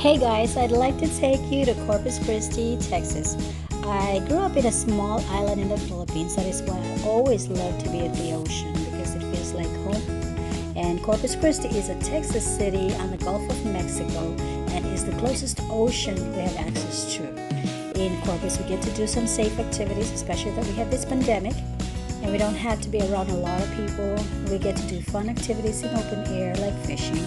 Hey guys, I'd like to take you to Corpus Christi, Texas. I grew up in a small island in the Philippines. That is why I always love to be at the ocean because it feels like home. And Corpus Christi is a Texas city on the Gulf of Mexico and is the closest ocean we have access to. In Corpus, we get to do some safe activities, especially that we have this pandemic and we don't have to be around a lot of people. We get to do fun activities in open air like fishing.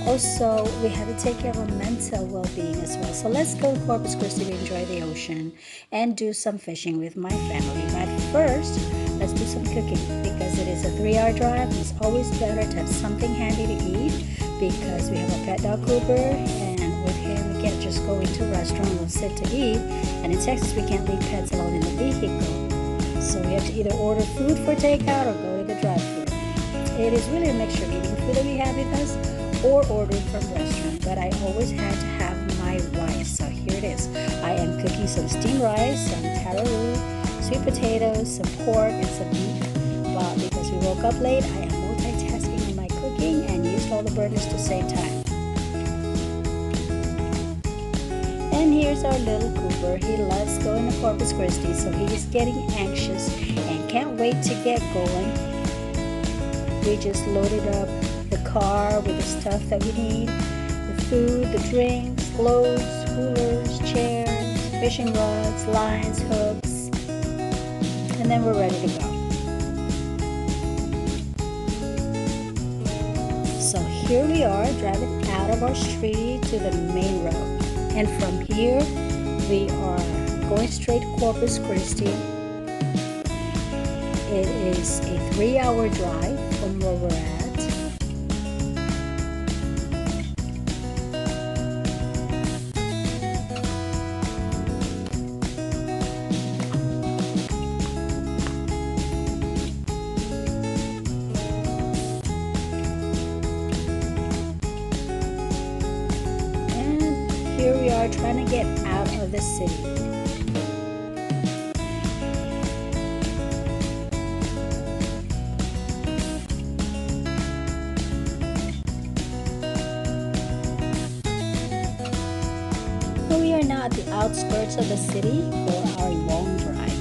Also, we have to take care of our mental well-being as well. So let's go to Corpus Christi to enjoy the ocean and do some fishing with my family. But first, let's do some cooking because it is a 3-hour drive and it's always better to have something handy to eat because we have a pet dog Cooper and with him we can't just go into a restaurant and sit to eat. And in Texas, we can't leave pets alone in the vehicle. So we have to either order food for takeout or go to the drive-thru. It is really a mixture of eating food that we have with us or ordering from restaurant, but I always had to have my rice. So here it is. I am cooking some steamed rice, some taro root, sweet potatoes, some pork, and some beef. But because we woke up late, I am multitasking in my cooking and used all the burners to save time. And here's our little Cooper. He loves going to Corpus Christi, so he is getting anxious and can't wait to get going. We just loaded up the car with the stuff that we need, the food, the drinks, clothes, coolers, chairs, fishing rods, lines, hooks, and then we're ready to go. So here we are driving out of our street to the main road, and from here we are going straight to Corpus Christi. It is a 3-hour drive from where we're at. Here we are trying to get out of the city. We are now at the outskirts of the city for our long drive.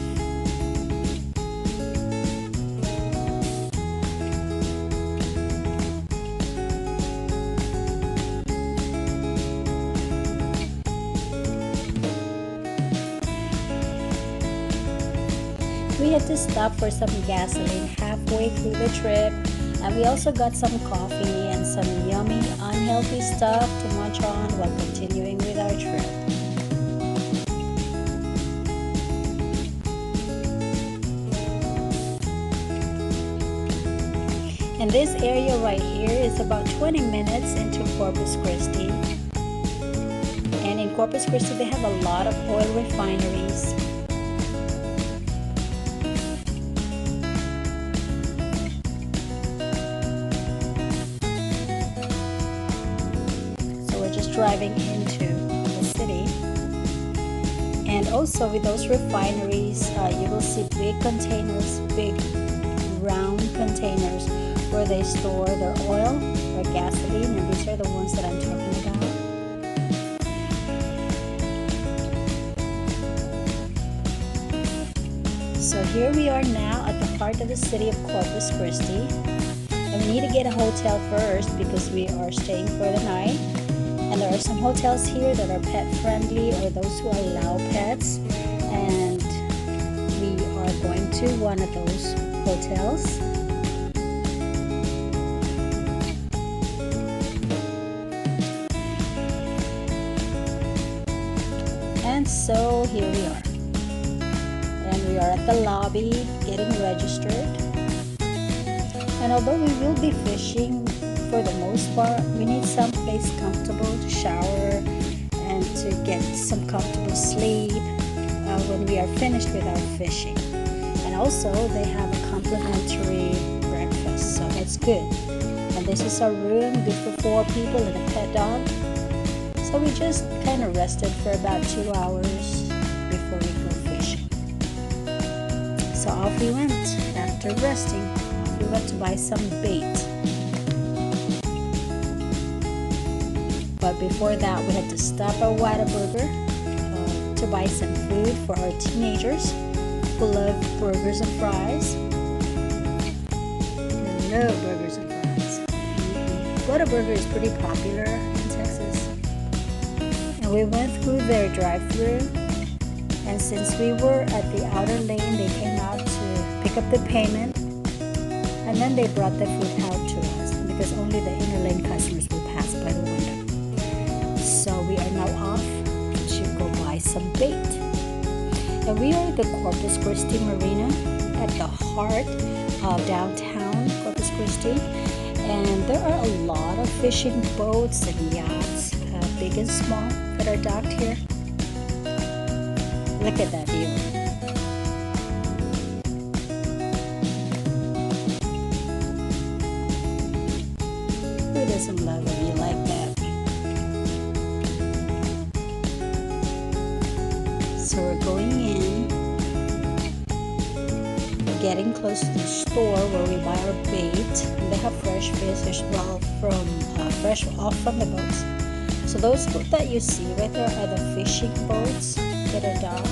We had to stop for some gasoline halfway through the trip, and we also got some coffee and some yummy, unhealthy stuff to munch on while continuing with our trip. And this area right here is about 20 minutes into Corpus Christi. And in Corpus Christi, they have a lot of oil refineries. Driving into the city, and also with those refineries you will see big containers, big round containers where they store their oil or gasoline, and these are the ones that I'm talking about. So here we are now at the heart of the city of Corpus Christi, and we need to get a hotel first because we are staying for the night. And there are some hotels here that are pet friendly or those who allow pets, and we are going to one of those hotels. And so here we are, and we are at the lobby getting registered. And although we will be fishing, for the most part, we need some place comfortable to shower and to get some comfortable sleep when we are finished with our fishing. And also, they have a complimentary breakfast, so that's good. And this is our room, good for 4 people and a pet dog. So we just kind of rested for about 2 hours before we go fishing. So off we went. After resting, off we went to buy some bait. But before that, we had to stop at Whataburger to buy some food for our teenagers who love burgers and fries. They love burgers and fries. Whataburger is pretty popular in Texas. And we went through their drive-thru. And since we were at the outer lane, they came out to pick up the payment. And then they brought the food out to us because only the inner lane customers will pass by the window. So we are now off to go buy some bait. And we are at the Corpus Christi Marina at the heart of downtown Corpus Christi. And there are a lot of fishing boats and yachts, big and small, that are docked here. Look at that view. Who doesn't love a view like that? So we're going in, getting close to the store where we buy our bait. And they have fresh fish as well from fresh off from the boats. So those boats that you see right there are the fishing boats that are docked.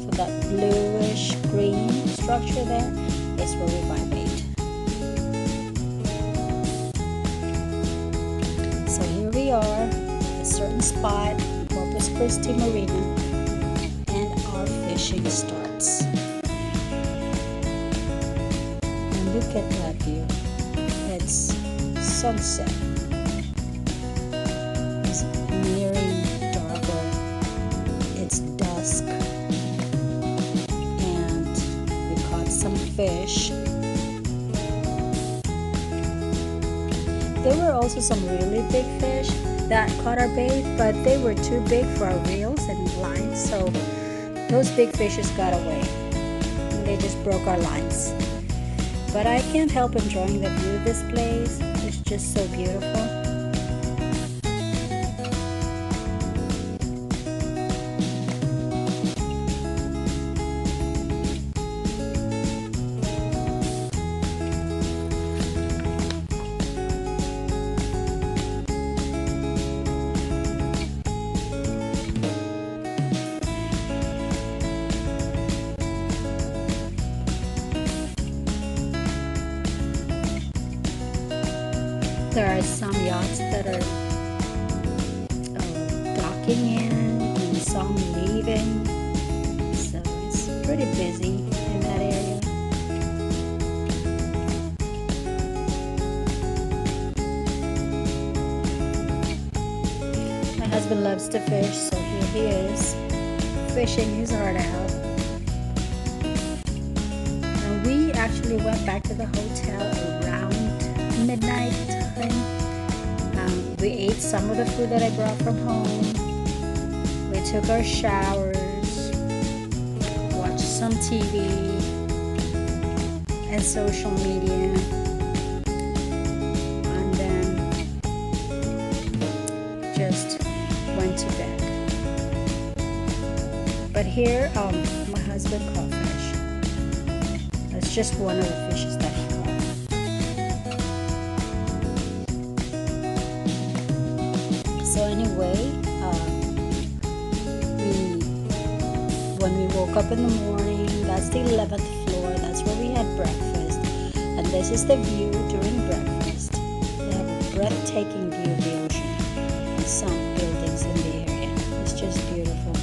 So that bluish green structure there is where we buy bait. So here we are at a certain spot, Corpus Christi Marina, and our fishing starts. And look at that view. It's sunset. It's nearing darker. It's dusk. And we caught some fish. There were also some really big fish that caught our bait, but they were too big for our reels and lines, so those big fishes got away and they just broke our lines. But I can't help enjoying the view of this place. It's just so beautiful. There are some yachts that are docking in and some leaving, so it's pretty busy in that area. My husband loves to fish, so here he is fishing his heart out. And we actually went back to the hotel around midnight time. We ate some of the food that I brought from home. We took our showers, watched some TV and social media, and then just went to bed. But here, my husband caught fish. That's just one of the fishes that he caught. So anyway, when we woke up in the morning, that's the 11th floor, that's where we had breakfast, and this is the view during breakfast. They have a breathtaking view of the ocean and some buildings in the area. It's just beautiful.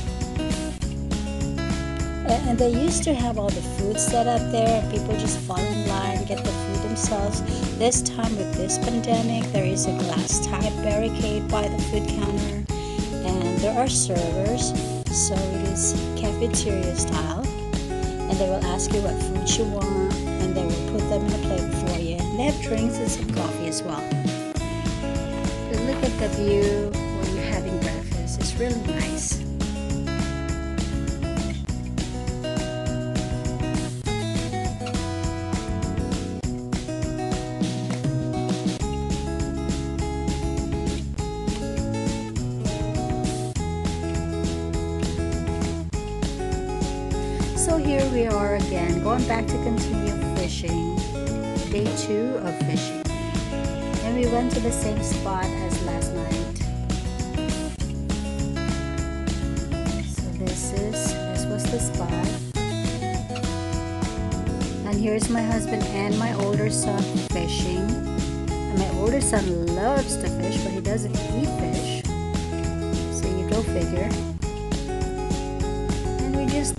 And they used to have all the food set up there, and people just fall in line, get the food themselves. This time with this pandemic, there is a glass type barricade by the food counter, and there are servers, so it is cafeteria style, and they will ask you what food you want, and they will put them in a plate for you. And they have drinks and some coffee as well. But look at the view when you're having breakfast. It's really nice. So here we are again, going back to continue fishing, day 2 of fishing. And we went to the same spot as last night. here's my husband and my older son fishing. And my older son loves to fish, but he doesn't eat fish. So you go figure. And we just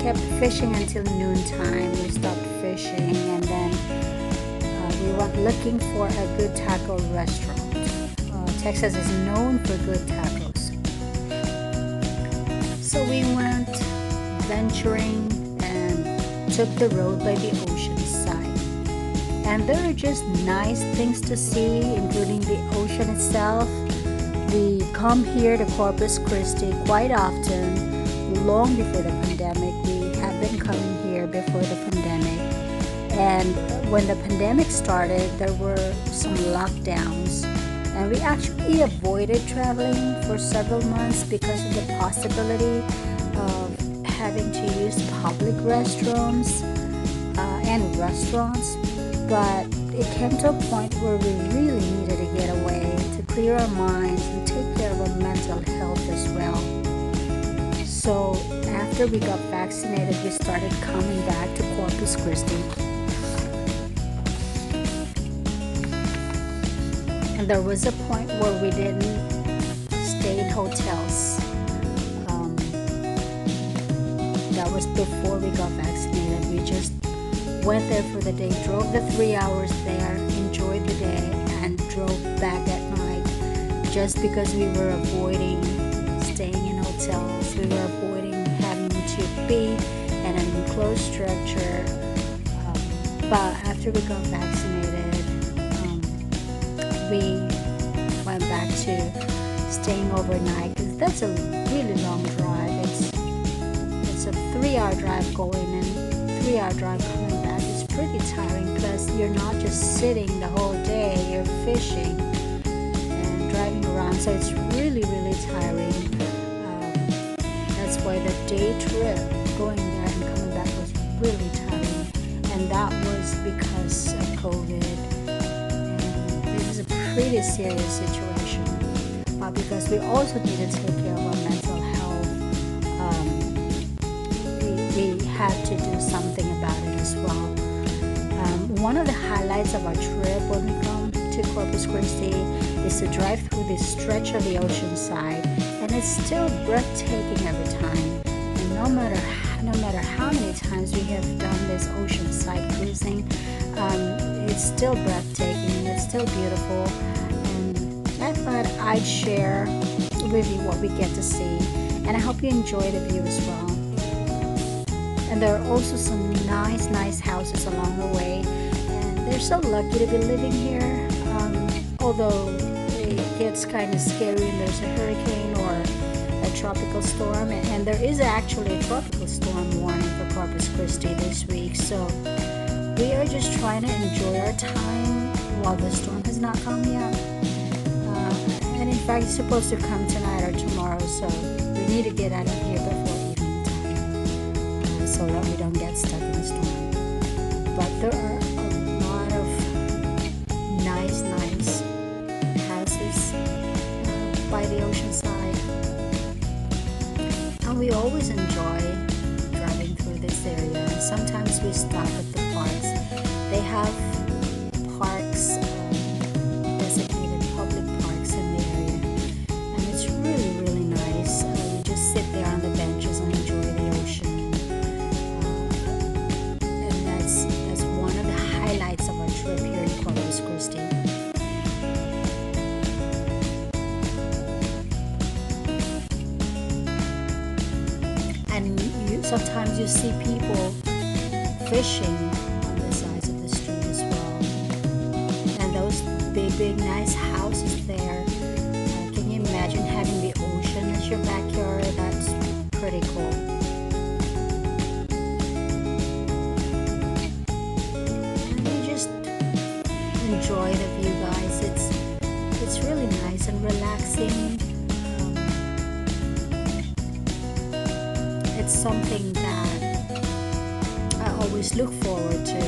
kept fishing until noontime. We stopped fishing, and then we went looking for a good taco restaurant. Texas is known for good tacos. So we went venturing and took the road by the ocean side. And there are just nice things to see, including the ocean itself. We come here to Corpus Christi quite often, long before the pandemic. We have been coming here before the pandemic. And when the pandemic started, there were some lockdowns. And we actually avoided traveling for several months because of the possibility of having to use public restrooms and restaurants. But it came to a point where we really needed to get away to clear our minds and take care of our mental health as well. So after we got vaccinated, we started coming back to Corpus Christi. And there was a point where we didn't stay in hotels. That was before we got vaccinated. We just went there for the day, drove the 3 hours there, enjoyed the day, and drove back at night. Just because we were avoiding staying in hotels, we were avoiding having to be in an enclosed structure. But after we got vaccinated, we went back to staying overnight, because that's a really long drive. It's a 3-hour drive going and 3-hour drive coming back. It's pretty tiring, plus you're not just sitting the whole day, you're fishing and driving around, so it's really tiring. That's why the day trip going there and coming back was really tiring, and that was because of COVID. Pretty serious situation, because we also need to take care of our mental health. We had to do something about it as well. One of the highlights of our trip when we come to Corpus Christi is to drive through this stretch of the ocean side, and it's still breathtaking every time. And no matter how many times we have done this ocean side cruising, it's still breathtaking, it's still beautiful, and I thought I'd share with you what we get to see, and I hope you enjoy the view as well. And there are also some nice houses along the way, and they're so lucky to be living here, although it gets kind of scary and there's a hurricane or a tropical storm, and there is actually a tropical storm warning for Corpus Christi this week, so we are just trying to enjoy our time while the storm has not come yet. And in fact, it's supposed to come tonight or tomorrow, so we need to get out of here before evening time, so that we don't get stuck in the storm. But there are a lot of nice houses by the ocean side, and we always enjoy driving through this area. Sometimes we stop at the parks. They have parks, designated public parks in the area, and it's really nice. You just sit there on the benches and enjoy the ocean, and that's one of the highlights of our trip here in Corpus Christi. And sometimes you see people fishing on the sides of the street as well, and those big nice houses there. Can you imagine having the ocean as your backyard? That's pretty cool. And you just enjoy the view, guys. It's really nice and relaxing. It's something that I always look forward to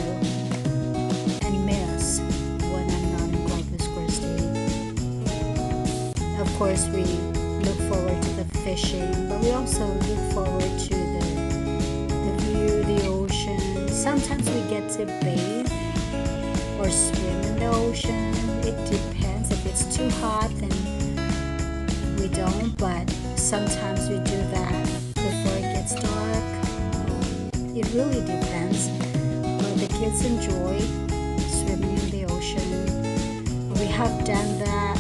and miss when I'm not in Corpus Christi. Of course, we look forward to the fishing, but we also look forward to the view, the ocean, Sometimes we get to bathe or swim in the ocean. It depends. If it's too hot, then we don't, but sometimes we do that before it gets dark. It really depends. But the kids enjoy swimming in the ocean. We have done that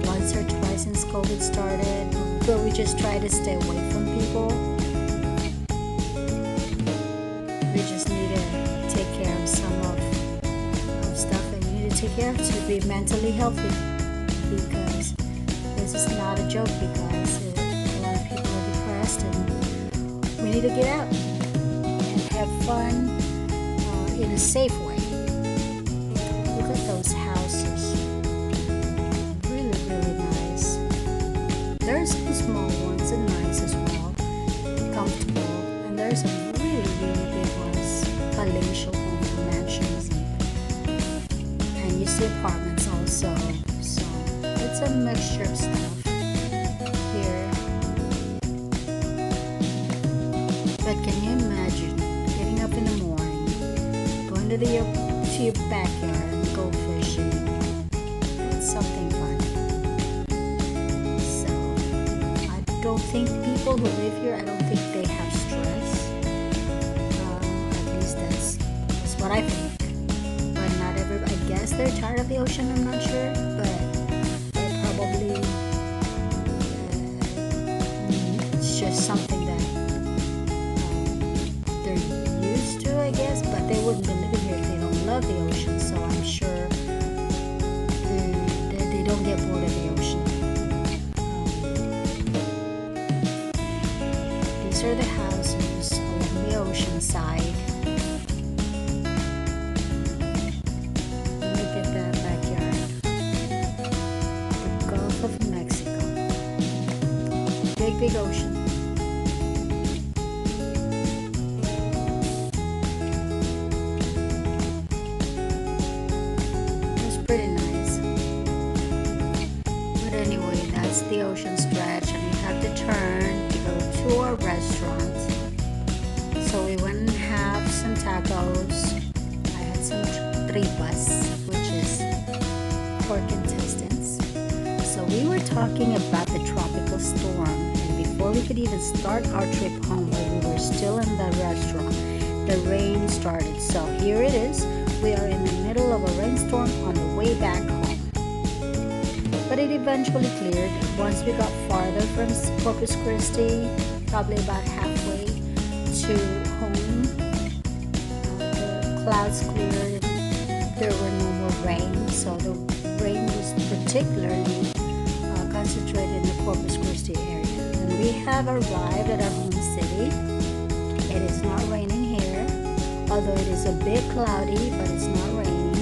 once or twice since COVID started, but we just try to stay away from people. We just need to take care of some of stuff that we need to take care of to be mentally healthy, because this is not a joke, you guys. A lot of people are depressed, and we need to get out and have fun in a safe way. Look at those houses. Really, really nice. There's some small ones and nice as well, comfortable, and there's some really, really big ones, palatial homes or mansions, and you see apartments also. So it's a mixture of stuff here. But can you imagine getting up in the morning, going to your backyard and go fishing? It's something fun. So I don't think people who live here, I don't think they have stress. At least that's what I think. But not everybody. I guess they're tired of the ocean. I'm not sure, but probably it's just something that they're used to, I guess, but they wouldn't be living here if they don't love the ocean. So I'm sure they don't get bored of the ocean. These are the houses along the ocean side. Of Mexico. Big ocean. It's pretty nice. But anyway, that's the ocean stretch, and we have to turn to go to our restaurant. So we went and have some tacos. I had some tripas, which is pork intestines. So we were talking about the tropical storm, and before we could even start our trip home, while we were still in the restaurant, the rain started. So here it is. We are in the middle of a rainstorm on the way back home. But it eventually cleared once we got farther from Corpus Christi, probably about halfway to home. The clouds cleared. There were no more rain, so the rain was particularly concentrated in the Corpus Christi area. And we have arrived at our home city. It is not raining here, although it is a bit cloudy, but it's not raining,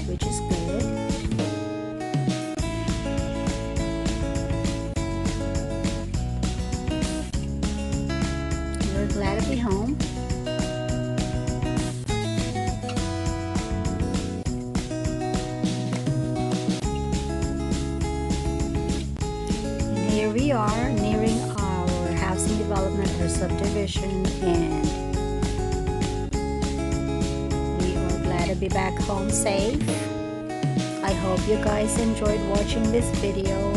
which is good. We're glad to be home. Here we are nearing our housing development or subdivision, and we are glad to be back home safe. I hope you guys enjoyed watching this video,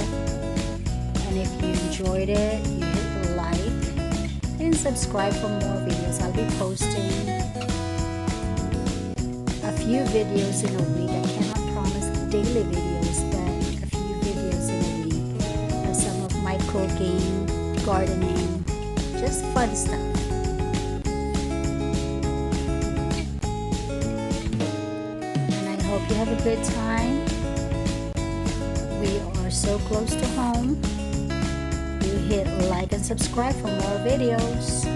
and if you enjoyed it, you hit like and subscribe for more videos. I'll be posting a few videos in a week. I cannot promise daily videos, but cooking, gardening, just fun stuff. And I hope you have a good time. We are so close to home. You hit like and subscribe for more videos.